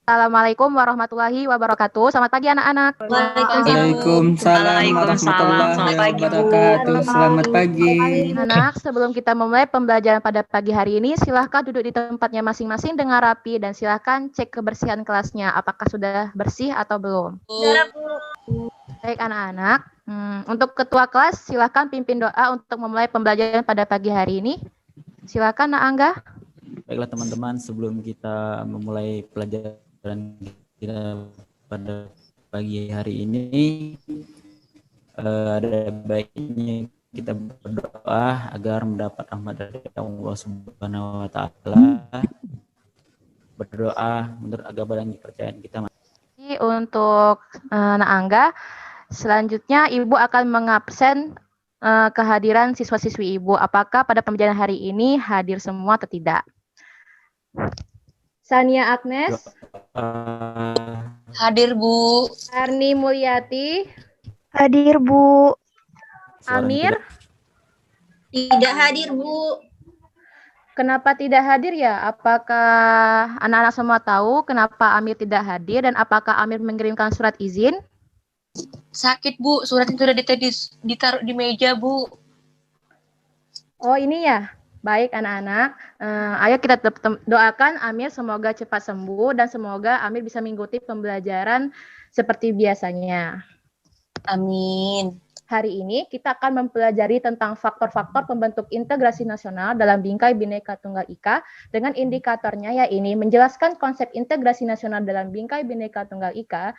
Assalamualaikum warahmatullahi wabarakatuh. Selamat pagi anak-anak. Waalaikumsalam warahmatullahi wabarakatuh. Selamat pagi. Anak, sebelum kita memulai pembelajaran pada pagi hari ini, silahkan duduk di tempatnya masing-masing dengan rapi dan silahkan cek kebersihan kelasnya. Apakah sudah bersih atau belum? Sudah, Bu. Baik anak-anak, untuk ketua kelas silahkan pimpin doa untuk memulai pembelajaran pada pagi hari ini. Silakan Nak Angga. Baiklah teman-teman, sebelum kita memulai pelajaran kita pada pagi hari ini, ada baiknya kita berdoa agar mendapat rahmat dari Allah Subhanahu wa taala. Berdoa menurut agama dan kepercayaan kita. Untuk Nak Angga, selanjutnya Ibu akan mengabsen kehadiran siswa-siswi Ibu. Apakah pada pembelajaran hari ini hadir semua atau tidak? Sania Agnes. Hadir, Bu. Arni Mulyati. Hadir, Bu. Amir. Tidak hadir, Bu. Kenapa tidak hadir ya? Apakah anak-anak semua tahu kenapa Amir tidak hadir dan apakah Amir mengirimkan surat izin? Sakit, Bu. Suratnya sudah ditaruh di meja, Bu. Oh, ini ya. Baik anak-anak, ayo kita doakan Amir semoga cepat sembuh dan semoga Amir bisa mengikuti pembelajaran seperti biasanya. Amin. Hari ini kita akan mempelajari tentang faktor-faktor pembentuk integrasi nasional dalam Bingkai Bhinneka Tunggal Ika dengan indikatornya yaitu menjelaskan konsep integrasi nasional dalam Bingkai Bhinneka Tunggal Ika,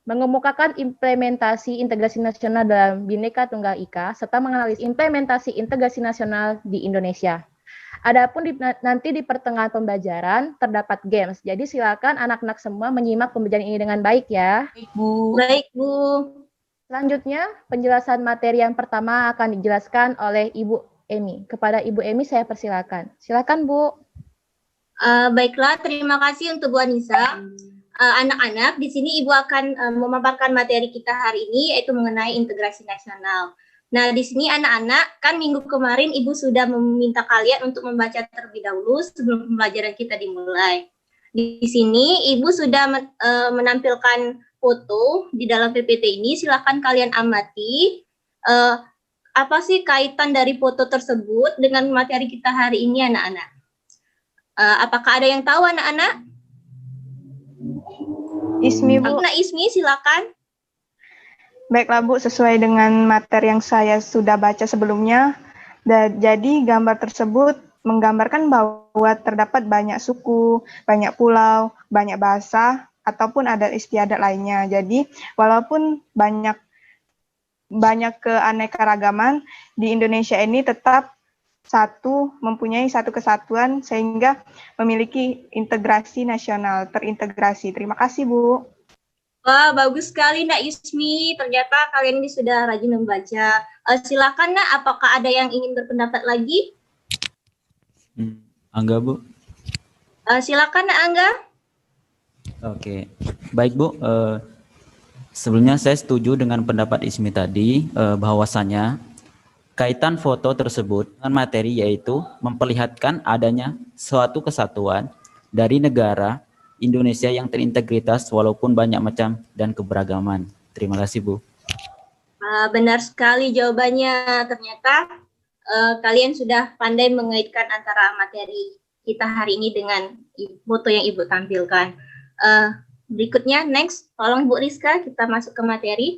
mengemukakan implementasi integrasi nasional dalam Bhinneka Tunggal Ika, serta menganalisis implementasi integrasi nasional di Indonesia. Adapun nanti di pertengahan pembelajaran terdapat games, jadi silakan anak-anak semua menyimak pembelajaran ini dengan baik ya. Baik, Bu. Baik, Bu. Selanjutnya, penjelasan materi yang pertama akan dijelaskan oleh Ibu Emi. Kepada Ibu Emi saya persilakan. Silakan, Bu. Baiklah, terima kasih untuk Bu Anissa. Anak-anak, di sini Ibu akan memaparkan materi kita hari ini, yaitu mengenai integrasi nasional. Nah, di sini anak-anak, kan minggu kemarin Ibu sudah meminta kalian untuk membaca terlebih dahulu sebelum pembelajaran kita dimulai. Di sini Ibu sudah menampilkan foto di dalam PPT ini, silakan kalian amati apa sih kaitan dari foto tersebut dengan materi kita hari ini, anak-anak. Apakah ada yang tahu, anak-anak? Ismi, Bu. Nah, Ismi, silakan. Baiklah, Bu, sesuai dengan materi yang saya sudah baca sebelumnya. Jadi gambar tersebut menggambarkan bahwa terdapat banyak suku, banyak pulau, banyak bahasa, ataupun adat istiadat lainnya. Jadi walaupun banyak keanekaragaman, di Indonesia ini tetap mempunyai satu kesatuan sehingga memiliki integrasi nasional terintegrasi. Terima kasih, Bu. Wah, bagus sekali Nak Ismi. Ternyata kalian ini sudah rajin membaca. Silakan Nak, apakah ada yang ingin berpendapat lagi? Angga, Bu. Silakan Nak Angga. Oke, baik Bu. Sebelumnya saya setuju dengan pendapat Ismi tadi bahwasanya kaitan foto tersebut dengan materi yaitu memperlihatkan adanya suatu kesatuan dari negara Indonesia yang terintegritas walaupun banyak macam dan keberagaman. Terima kasih, Bu. Benar sekali jawabannya. Ternyata kalian sudah pandai mengaitkan antara materi kita hari ini dengan foto yang Ibu tampilkan. Berikutnya, next, tolong Bu Rizka, kita masuk ke materi.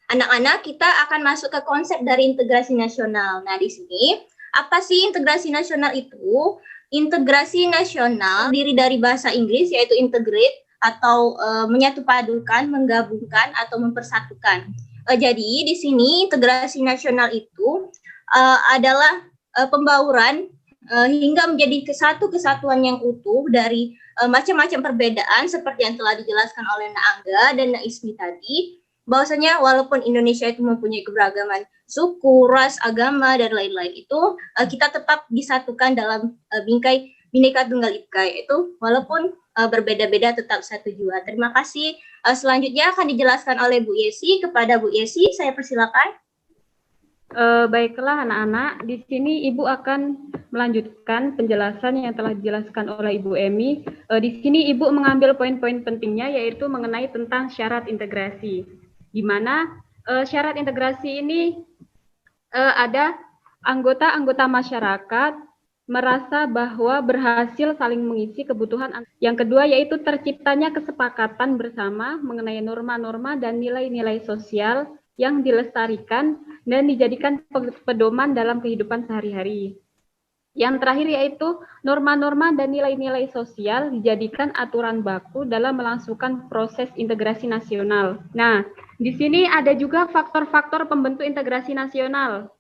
Anak-anak, kita akan masuk ke konsep dari integrasi nasional. Nah, di sini, apa sih integrasi nasional itu? Integrasi nasional diri dari bahasa Inggris, yaitu integrate, atau menyatupadukan, menggabungkan, atau mempersatukan. Jadi, di sini integrasi nasional itu adalah pembauran hingga menjadi satu kesatuan yang utuh dari macam-macam perbedaan, seperti yang telah dijelaskan oleh Nak Angga dan Nak Ismi tadi, bahwasanya walaupun Indonesia itu mempunyai keberagaman suku, ras, agama, dan lain-lain itu, kita tetap disatukan dalam Bingkai Bhinneka Tunggal Ika, yaitu walaupun berbeda-beda tetap satu jua. Terima kasih. Selanjutnya akan dijelaskan oleh Bu Yesi. Kepada Bu Yesi, saya persilakan. Baiklah anak-anak, di sini Ibu akan melanjutkan penjelasan yang telah dijelaskan oleh Ibu Emi. Di sini Ibu mengambil poin-poin pentingnya yaitu mengenai tentang syarat integrasi. Di mana syarat integrasi ini ada anggota-anggota masyarakat merasa bahwa berhasil saling mengisi kebutuhan. Yang kedua yaitu terciptanya kesepakatan bersama mengenai norma-norma dan nilai-nilai sosial yang dilestarikan dan dijadikan pedoman dalam kehidupan sehari-hari. Yang terakhir yaitu norma-norma dan nilai-nilai sosial dijadikan aturan baku dalam melangsungkan proses integrasi nasional. Nah, di sini ada juga faktor-faktor pembentuk integrasi nasional.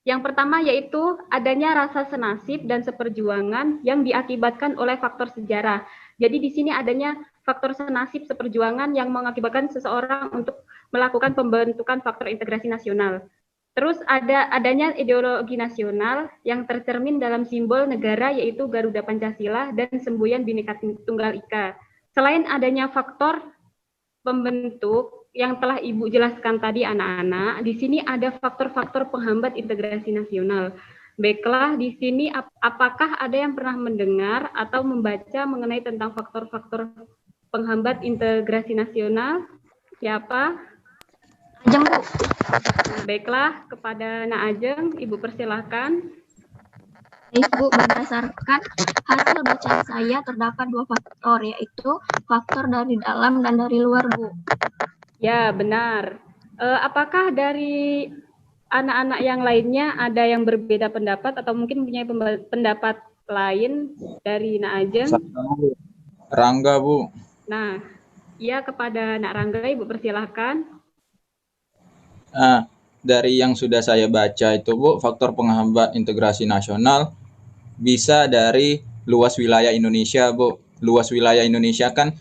Yang pertama yaitu adanya rasa senasib dan seperjuangan yang diakibatkan oleh faktor sejarah. Jadi di sini adanya faktor senasib seperjuangan yang mengakibatkan seseorang untuk melakukan pembentukan faktor integrasi nasional. Terus adanya ideologi nasional yang tercermin dalam simbol negara yaitu Garuda Pancasila dan semboyan Bhinneka Tunggal Ika. Selain adanya faktor pembentuk yang telah Ibu jelaskan tadi anak-anak, di sini ada faktor-faktor penghambat integrasi nasional. Baiklah, di sini apakah ada yang pernah mendengar atau membaca mengenai tentang faktor-faktor penghambat integrasi nasional? Siapa? Ajeng, Bu. Nah, baiklah, kepada Nak Ajeng, Ibu persilahkan. Ibu, berdasarkan hasil bacaan saya terdapat 2 faktor, yaitu faktor dari dalam dan dari luar, Bu. Ya, benar. Apakah dari anak-anak yang lainnya ada yang berbeda pendapat atau mungkin punya pendapat lain dari Nak Ajeng? Rangga, Bu. Nah, ya kepada Nak Rangga, Ibu persilahkan. Dari yang sudah saya baca itu, Bu, faktor penghambat integrasi nasional bisa dari luas wilayah Indonesia, Bu. Luas wilayah Indonesia kan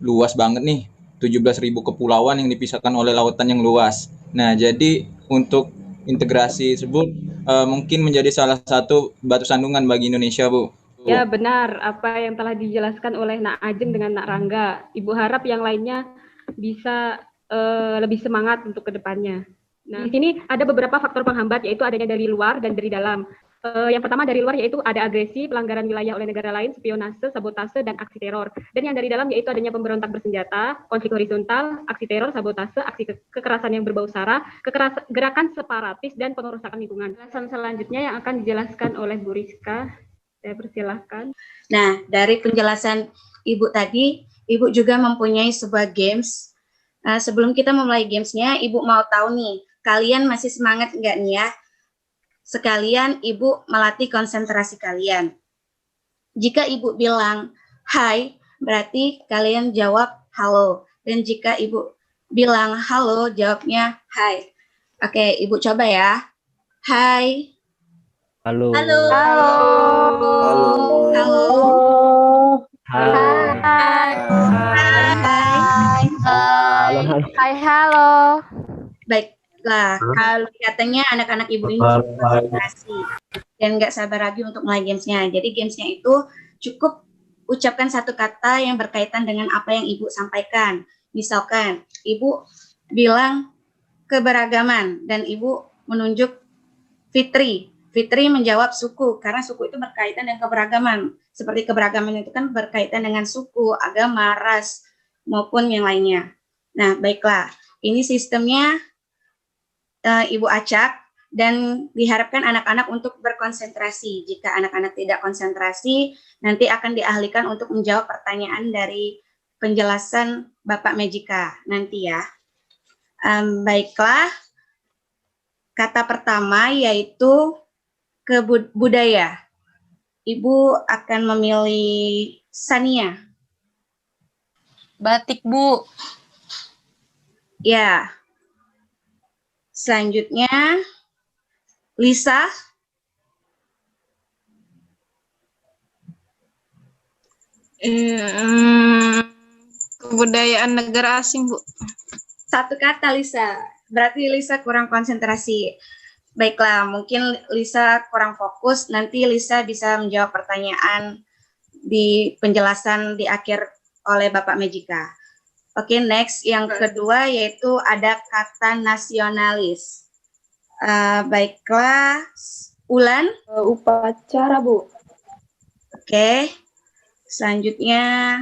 luas banget nih, 17.000 kepulauan yang dipisahkan oleh lautan yang luas. Nah, jadi untuk integrasi tersebut mungkin menjadi salah satu batu sandungan bagi Indonesia, Bu. Ya, benar apa yang telah dijelaskan oleh Nak Ajeng dengan Nak Rangga. Ibu harap yang lainnya bisa lebih semangat untuk kedepannya. Nah, di sini ada beberapa faktor penghambat, yaitu adanya dari luar dan dari dalam. Yang pertama dari luar yaitu ada agresi, pelanggaran wilayah oleh negara lain, spionase, sabotase, dan aksi teror. Dan yang dari dalam yaitu adanya pemberontak bersenjata, konflik horizontal, aksi teror, sabotase, aksi kekerasan yang berbau sara, gerakan separatis, dan pengerusakan lingkungan. Penjelasan selanjutnya yang akan dijelaskan oleh Bu Rizka. Saya persilahkan. Nah, dari penjelasan Ibu tadi, Ibu juga mempunyai sebuah games. Sebelum kita memulai gamesnya, Ibu mau tahu nih, kalian masih semangat nggak nih ya? Sekalian Ibu melatih konsentrasi kalian. Jika Ibu bilang hai, berarti kalian jawab halo. Dan jika Ibu bilang halo, jawabnya hai. Oke, Ibu coba ya. Hai. Halo. Halo. Halo. Halo. Hai. Hai, halo. Baiklah, kalau katanya anak-anak Ibu ini konsentrasi dan nggak sabar lagi untuk mulai gamesnya. Jadi gamesnya itu cukup ucapkan satu kata yang berkaitan dengan apa yang Ibu sampaikan. Misalkan Ibu bilang keberagaman dan Ibu menunjuk Fitri. Fitri menjawab suku, karena suku itu berkaitan dengan keberagaman. Seperti keberagaman itu kan berkaitan dengan suku, agama, ras, maupun yang lainnya. Nah, baiklah. Ini sistemnya Ibu acak dan diharapkan anak-anak untuk berkonsentrasi. Jika anak-anak tidak konsentrasi, nanti akan dialihkan untuk menjawab pertanyaan dari penjelasan Bapak Mejika nanti ya. Baiklah. Kata pertama yaitu budaya. Ibu akan memilih Sania. Batik, Bu. Ya. Selanjutnya, Lisa. Kebudayaan negara asing, Bu. Satu kata, Lisa. Berarti Lisa kurang konsentrasi. Baiklah, mungkin Lisa kurang fokus. Nanti Lisa bisa menjawab pertanyaan di penjelasan di akhir oleh Bapak Mejika. Oke, next. Yang kedua yaitu ada kata nasionalis. Baiklah, Ulan. Upacara, Bu. Oke. Selanjutnya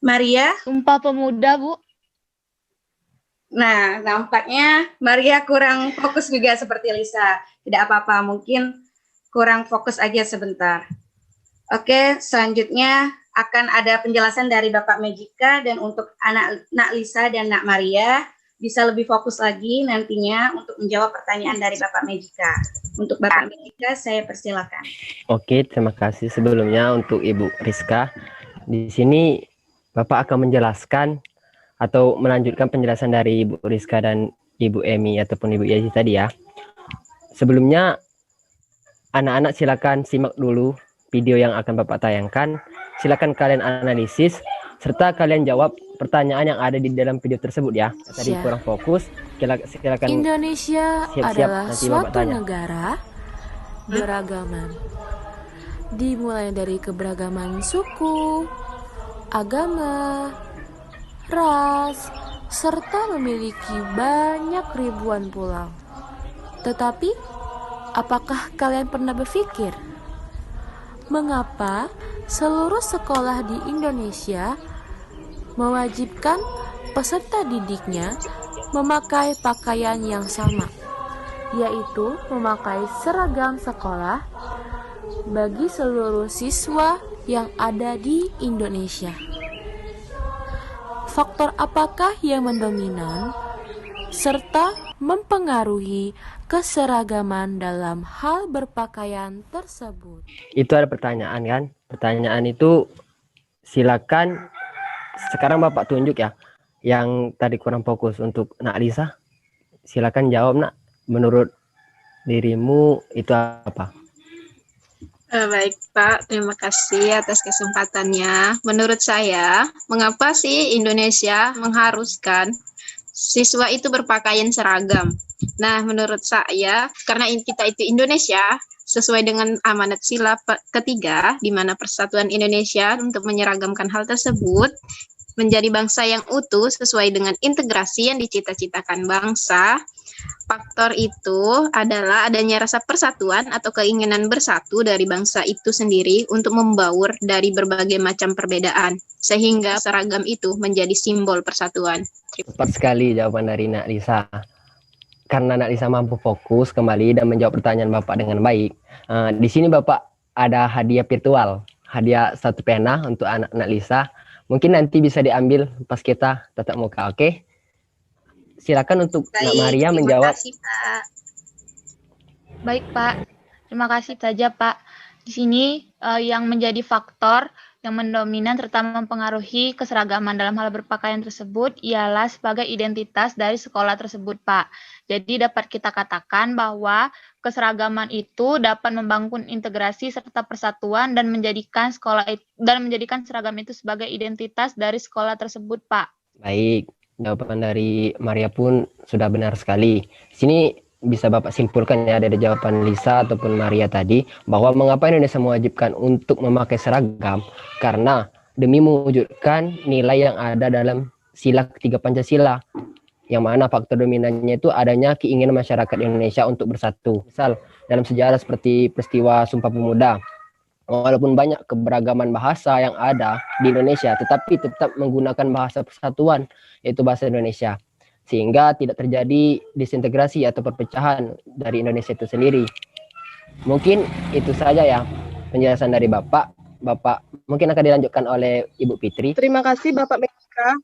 Maria. Sumpah Pemuda, Bu. Nah, nampaknya Maria kurang fokus juga seperti Lisa. Tidak apa-apa, mungkin kurang fokus aja sebentar. Oke, selanjutnya akan ada penjelasan dari Bapak Mejika, dan untuk anak Lisa dan Nak Maria bisa lebih fokus lagi nantinya untuk menjawab pertanyaan dari Bapak Mejika. Untuk Bapak Mejika, saya persilakan. Oke, terima kasih sebelumnya untuk Ibu Rizka. Di sini Bapak akan menjelaskan atau melanjutkan penjelasan dari Ibu Rizka dan Ibu Emi ataupun Ibu Yazi tadi ya. Sebelumnya, anak-anak silakan simak dulu video yang akan Bapak tayangkan. Silakan kalian analisis serta kalian jawab pertanyaan yang ada di dalam video tersebut ya. Tadi kurang fokus, silakan. Indonesia siap-siap, adalah nanti Bapak suatu tanya. negara beragaman. Dimulai dari keberagaman suku, agama, ras, serta memiliki banyak ribuan pulau. Tetapi, apakah kalian pernah berpikir, mengapa seluruh sekolah di Indonesia mewajibkan peserta didiknya memakai pakaian yang sama, yaitu memakai seragam sekolah bagi seluruh siswa yang ada di Indonesia? Faktor apakah yang mendominan serta mempengaruhi keseragaman dalam hal berpakaian tersebut? Itu ada pertanyaan kan? Pertanyaan itu silakan sekarang Bapak tunjuk ya. Yang tadi kurang fokus untuk Nak Lisa. Silakan jawab, Nak. Menurut dirimu itu apa? Baik Pak, terima kasih atas kesempatannya. Menurut saya, mengapa sih Indonesia mengharuskan siswa itu berpakaian seragam? Nah, menurut saya, karena kita itu Indonesia, sesuai dengan amanat sila ketiga, di mana Persatuan Indonesia untuk menyeragamkan hal tersebut, menjadi bangsa yang utuh sesuai dengan integrasi yang dicita-citakan bangsa. Faktor itu adalah adanya rasa persatuan atau keinginan bersatu dari bangsa itu sendiri untuk membaur dari berbagai macam perbedaan, sehingga seragam itu menjadi simbol persatuan. Tepat sekali jawaban dari Nak Lisa. Karena Nak Lisa mampu fokus kembali dan menjawab pertanyaan Bapak dengan baik. Di sini Bapak ada hadiah virtual, hadiah 1 pena untuk anak Nak Lisa. Mungkin nanti bisa diambil pas kita tatap muka, oke? Silakan untuk Nak Maria menjawab. Terima kasih, Pak. Baik, Pak. Terima kasih saja, Pak. Di sini yang menjadi faktor yang mendominan serta mempengaruhi keseragaman dalam hal berpakaian tersebut ialah sebagai identitas dari sekolah tersebut, Pak. Jadi dapat kita katakan bahwa keseragaman itu dapat membangun integrasi serta persatuan dan menjadikan seragam itu sebagai identitas dari sekolah tersebut, Pak. Baik. Jawaban dari Maria pun sudah benar sekali. Sini bisa Bapak simpulkan ya dari jawaban Lisa ataupun Maria tadi, bahwa mengapa Indonesia mewajibkan untuk memakai seragam, karena demi mewujudkan nilai yang ada dalam sila ketiga Pancasila, yang mana faktor dominannya itu adanya keinginan masyarakat Indonesia untuk bersatu. Misal dalam sejarah seperti peristiwa Sumpah Pemuda, walaupun banyak keberagaman bahasa yang ada di Indonesia, tetapi tetap menggunakan bahasa persatuan, yaitu bahasa Indonesia. Sehingga tidak terjadi disintegrasi atau perpecahan dari Indonesia itu sendiri. Mungkin itu saja ya penjelasan dari Bapak. Bapak mungkin akan dilanjutkan oleh Ibu Fitri. Terima kasih Bapak Mejika.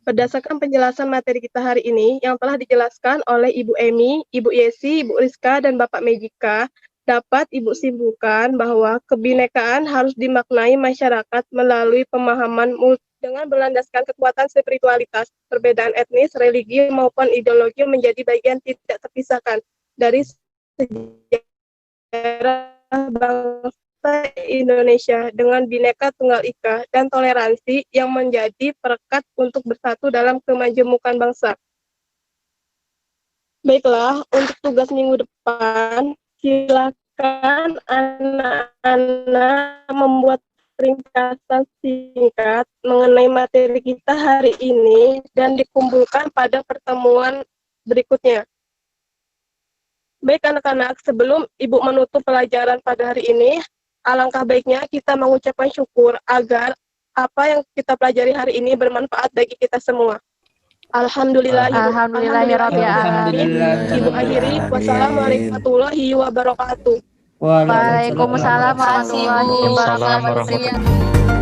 Berdasarkan penjelasan materi kita hari ini yang telah dijelaskan oleh Ibu Emi, Ibu Yesi, Ibu Rizka, dan Bapak Mejika, dapat Ibu simpulkan bahwa kebinekaan harus dimaknai masyarakat melalui pemahaman dengan berlandaskan kekuatan spiritualitas, perbedaan etnis, religi, maupun ideologi menjadi bagian tidak terpisahkan dari sejarah bangsa Indonesia dengan Bhinneka Tunggal Ika dan toleransi yang menjadi perekat untuk bersatu dalam kemajemukan bangsa. Baiklah, untuk tugas minggu depan, silakan anak-anak membuat ringkasan singkat mengenai materi kita hari ini dan dikumpulkan pada pertemuan berikutnya. Baik anak-anak, sebelum Ibu menutup pelajaran pada hari ini, alangkah baiknya kita mengucapkan syukur agar apa yang kita pelajari hari ini bermanfaat bagi kita semua. Alhamdulillah, Ibu. Alhamdulillah ya Rabbil alamin. Ibu akhiri, wassalamualaikum warahmatullahi wabarakatuh. Waalaikumsalam warahmatullahi wabarakatuh.